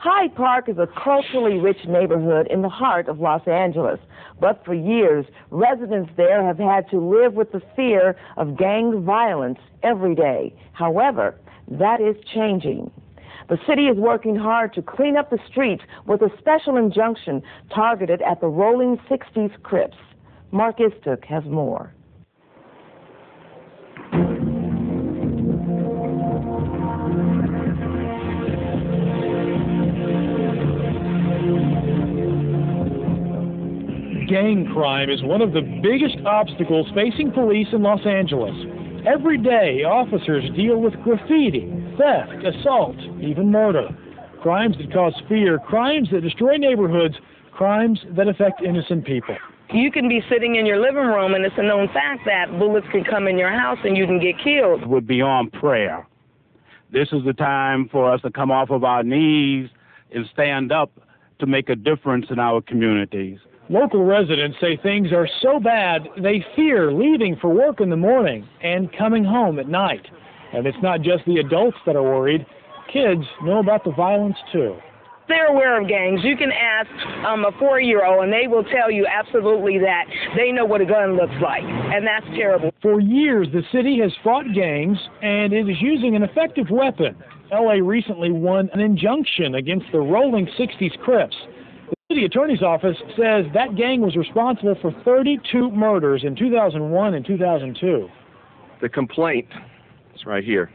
Hyde Park is a culturally rich neighborhood in the heart of Los Angeles. But for years, residents there have had to live with the fear of gang violence every day. However, that is changing. The city is working hard to clean up the streets with a special injunction targeted at the rolling 60's Crips. Mark Istuk has more. Gang crime is one of the biggest obstacles facing police in Los Angeles. Every day, officers deal with graffiti, theft, assault, even murder. Crimes that cause fear, crimes that destroy neighborhoods, crimes that affect innocent people. You can be sitting in your living room, and it's a known fact that bullets can come in your house and you can get killed. We're beyond prayer. This is the time for us to come off of our knees and stand up to make a difference in our communities. Local residents say things are so bad they fear leaving for work in the morning and coming home at night. And it's not just the adults that are worried. Kids know about the violence too. They're aware of gangs. You can ask a 4-year-old and they will tell you absolutely that they know what a gun looks like, and that's terrible. For years, the city has fought gangs, and it is using an effective weapon. L.A. recently won an injunction against the rolling 60's Crips. The city attorney's office says that gang was responsible for 32 murders in 2001 and 2002. The complaint is right here,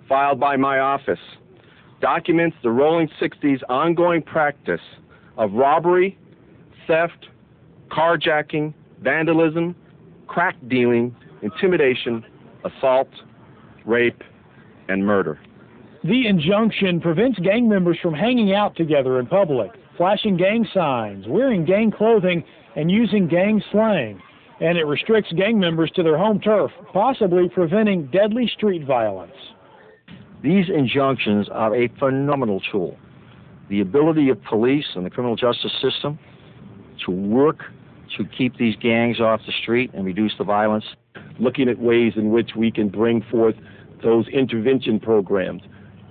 filed by my office, documents the rolling 60's ongoing practice of robbery, theft, carjacking, vandalism, crack dealing, intimidation, assault, rape, and murder. The injunction prevents gang members from hanging out together in public, flashing gang signs, wearing gang clothing, and using gang slang. And it restricts gang members to their home turf, possibly preventing deadly street violence. These injunctions are a phenomenal tool. The ability of police and the criminal justice system to work to keep these gangs off the street and reduce the violence. Looking at ways in which we can bring forth those intervention programs,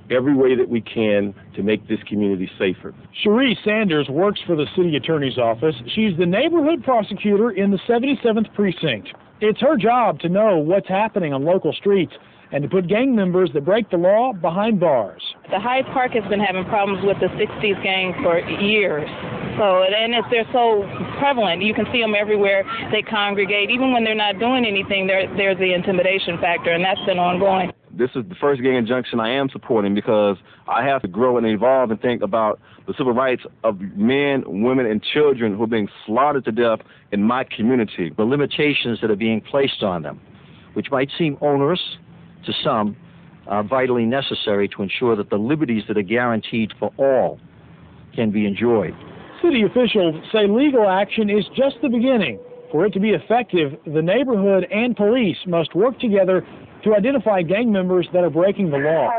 every way that we can to make this community safer. Cherie Sanders works for the city attorney's office. She's the neighborhood prosecutor in the 77th precinct. It's her job to know what's happening on local streets and to put gang members that break the law behind bars. The Hyde Park has been having problems with the 60's gang for years. They're so prevalent. You can see them everywhere. They congregate. Even when they're not doing anything, there's the intimidation factor, and that's been ongoing. This is the first gang injunction I am supporting because I have to grow and evolve and think about the civil rights of men, women, and children who are being slaughtered to death in my community. The limitations that are being placed on them, which might seem onerous to some, are vitally necessary to ensure that the liberties that are guaranteed for all can be enjoyed. City officials say legal action is just the beginning. For it to be effective, the neighborhood and police must work together to identify gang members that are breaking the law.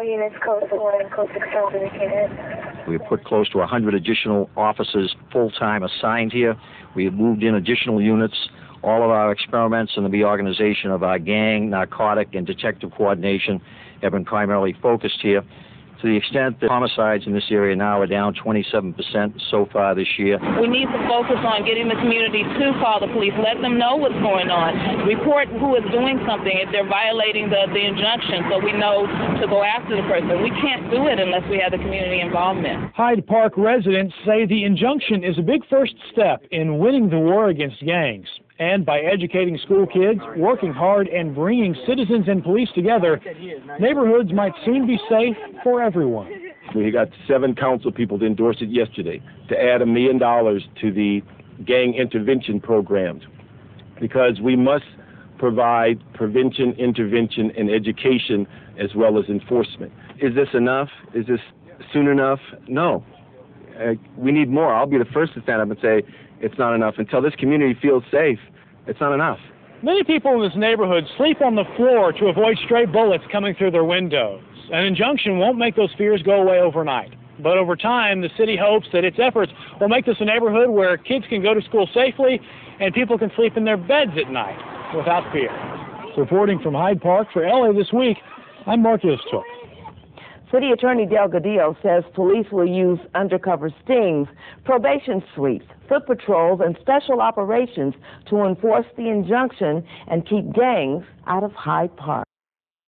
We have put close to 100 additional officers full-time assigned here. We have moved in additional units. All of our experiments in the reorganization of our gang, narcotic, and detective coordination have been primarily focused here. To the extent that homicides in this area now are down 27% so far this year. We need to focus on getting the community to call the police, let them know what's going on, report who is doing something, if they're violating the injunction, so we know to go after the person. We can't do it unless we have the community involvement. Hyde Park residents say the injunction is a big first step in winning the war against gangs. And by educating school kids, working hard, and bringing citizens and police together, neighborhoods might soon be safe for everyone. We got 7 council people to endorse it yesterday to add $1 million to the gang intervention programs, because we must provide prevention, intervention, and education as well as enforcement. Is this enough? Is this soon enough? No. We need more. I'll be the first to stand up and say it's not enough. Until this community feels safe, it's not enough. Many people in this neighborhood sleep on the floor to avoid stray bullets coming through their windows. An injunction won't make those fears go away overnight. But over time, the city hopes that its efforts will make this a neighborhood where kids can go to school safely and people can sleep in their beds at night without fear. Reporting from Hyde Park for LA This Week, I'm Mark Istuk. City Attorney Delgadillo says police will use undercover stings, probation sweeps, foot patrols, and special operations to enforce the injunction and keep gangs out of Hyde Park.